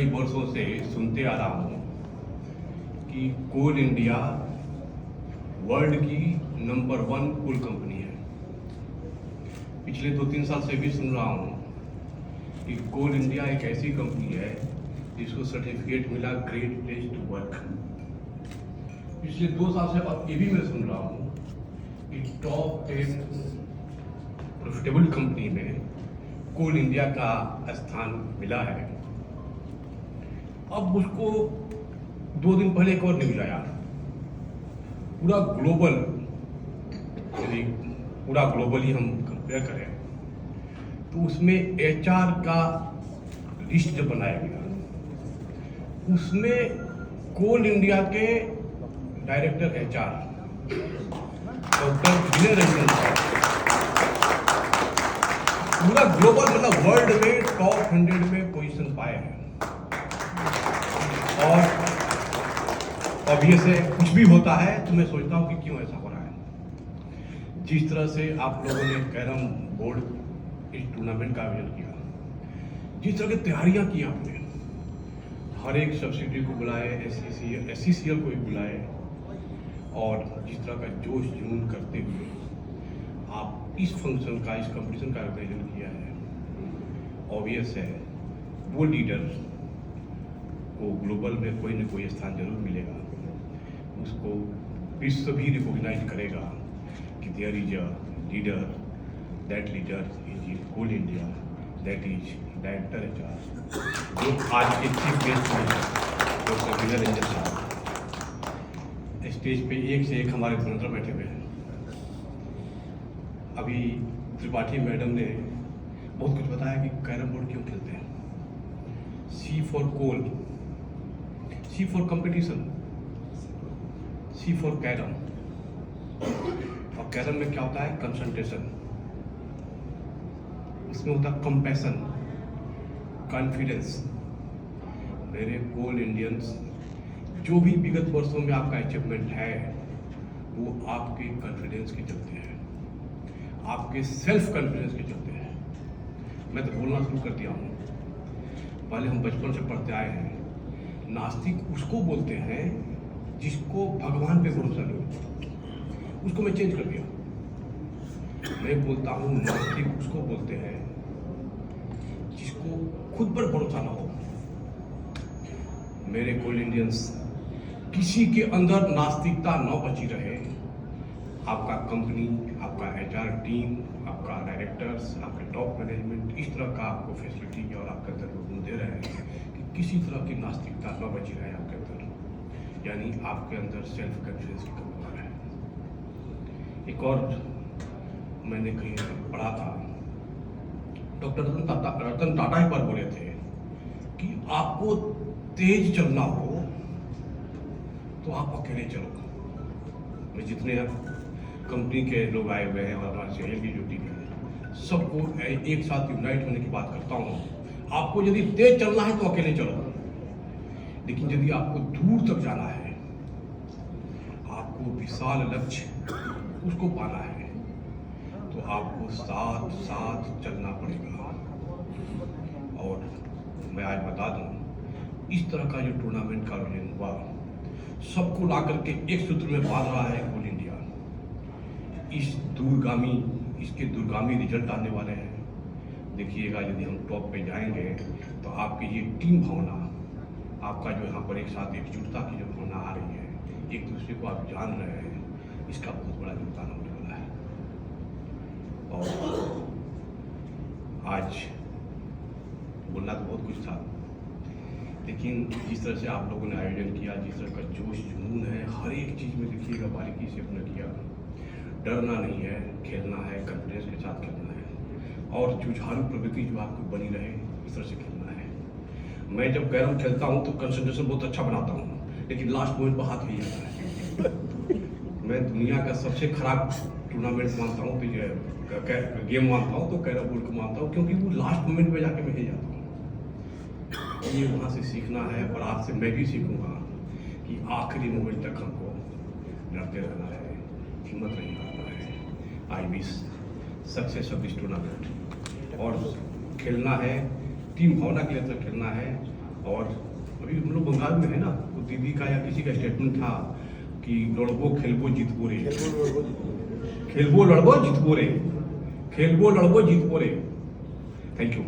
कई वर्षों से सुनते आ रहा हूँ कि कोल इंडिया वर्ल्ड की नंबर 1 कोल कंपनी है। पिछले 2-3 साल से भी सुन रहा हूँ कि कोल इंडिया एक ऐसी कंपनी है जिसको सर्टिफिकेट मिला ग्रेट प्लेस टू वर्क। पिछले 2 साल से अब ये भी मैं सुन रहा हूँ कि टॉप 10 प्रॉफिटेबल कंपनी में कोल इंडिया का स्थान मिला है। अब उसको 2 दिन पहले एक और न्यूज आया, पूरा ग्लोबल, यदि पूरा ग्लोबली हम कंपेयर करें तो उसमें एचआर का लिस्ट जब बनाया गया, उसमें कोल इंडिया के director HR doctor Vinay Ranjan साहब पूरा ग्लोबल मतलब वर्ल्ड में टॉप 100 में पोजीशन पाए हैं। और अब ये से कुछ भी होता है तो मैं सोचता हूँ कि क्यों ऐसा हो रहा है। जिस तरह से आप लोगों ने कैरम बोर्ड इस टूर्नामेंट का आयोजन किया, जिस तरह की तैयारियां की आपने, हर एक सब्सिडी को बुलाए, SCCL को भी बुलाए, और जिस तरह का जोश जुनून करते हुए आप इस फंक्शन का, इस कंपटीशन का आयोजन किया है, ऑब्वियस है वो लीडर को ग्लोबल में कोई न कोई स्थान जरूर मिलेगा। उसको विश्व भी रिकॉग्नाइज करेगा कि there is a leader, that leader is Coal India, that is director HR, जो आज के चीफ गेस्ट हैं डॉक्टर विनय रंजन साहब। स्टेज पे एक से एक हमारे धुरंधर बैठे हुए हैं। अभी त्रिपाठी मैडम ने बहुत कुछ बताया कि कैरम बोर्ड क्यों खेलते हैं। C for coal, C for competition, C for carrom. और कैरम में क्या होता है? कंसंट्रेशन, इसमें होता है कंपैशन, कॉन्फिडेंस। मेरे कोल इंडियंस, जो भी विगत वर्षों में आपका अचीवमेंट है वो आपके कॉन्फिडेंस के चलते हैं, आपके सेल्फ कॉन्फिडेंस के चलते हैं। मैं तो बोलना शुरू कर दिया हूँ। पहले हम बचपन से पढ़ते आए हैं, नास्तिक उसको बोलते हैं जिसको भगवान पे भरोसा नहीं होता। उसको मैं चेंज कर दिया, मैं बोलता हूँ नास्तिक उसको बोलते हैं जिसको खुद पर भरोसा ना हो। मेरे कोल इंडियंस, किसी के अंदर नास्तिकता न बची रहे। आपका कंपनी, आपका HR टीम, आपका डायरेक्टर्स, आपके टॉप मैनेजमेंट इस तरह का आपको फैसिलिटी और आपके अंदर गुण दे रहे हैं कि किसी तरह की नास्तिकता न बची रहे आपके अंदर, यानी आपके अंदर सेल्फ कॉन्फिडेंस की कमी हो रहा है। एक और मैंने कहीं पढ़ा था, डॉक्टर रतन टाटा एक बार बोले थे कि आपको तेज चलना हो तो आप अकेले चलो। मैं जितने कंपनी के लोग आए हुए हैं और हमारे शहर की जो टीम है, सबको एक साथ यूनाइट होने की बात करता हूँ। आपको यदि तेज चलना है तो अकेले चलो, लेकिन यदि आपको दूर तक जाना है, आपको विशाल लक्ष्य उसको पाना है, तो आपको साथ साथ चलना पड़ेगा। और मैं आज बता दूं, इस तरह का जो टूर्नामेंट का आयोजन हुआ, सबको ला करके एक सूत्र में बांध रहा है कोल इंडिया। इसके दूरगामी रिजल्ट आने वाले हैं। देखिएगा, यदि हम टॉप पे जाएंगे तो आपकी ये टीम भावना, आपका जो यहाँ पर एक साथ एकजुटता की जो भावना आ रही है, एक दूसरे को आप जान रहे हैं, इसका बहुत बड़ा योगदान होने वाला है। और आज बोलना तो बहुत कुछ था, लेकिन जिस तरह से आप लोगों ने आयोजन किया, जिस तरह का जोश जुनून है, हर एक चीज़ में देखिएगा बारीकी से अपना किया। डरना नहीं है, खेलना है, कॉन्फिडेंस के साथ खेलना है, और जुझारू प्रवृत्ति जो आपको बनी रहे, इस तरह से खेलना है। मैं जब कैरम खेलता हूँ तो कंसंट्रेशन बहुत अच्छा बनाता हूँ, लेकिन लास्ट मोमेंट पर हाथ हिल जाता है। मैं दुनिया का सबसे खराब टूर्नामेंट मानता हूँ, तो ये गेम मानता हूँ, तो कैरम बोर्ड को मानता हूँ, क्योंकि वो लास्ट मोमेंट में जाके मैं हिल जाता हूँ। ये वहाँ से सीखना है, और आपसे मैं भी सीखूंगा कि आखिरी मोमेंट तक हमको लड़ते रहना है, हिम्मत नहीं हारना है। I wish success of this tournament. और खेलना है, टीम भावना के लिए तो खेलना है, और अभी हम लोग बंगाल में है ना, तो दीदी का या किसी का स्टेटमेंट था कि लड़बो खेलबो जीतबो रे, खेलबो लड़बो जीतबो रे, खेलबो लड़बो जीतबो रे। Thank you.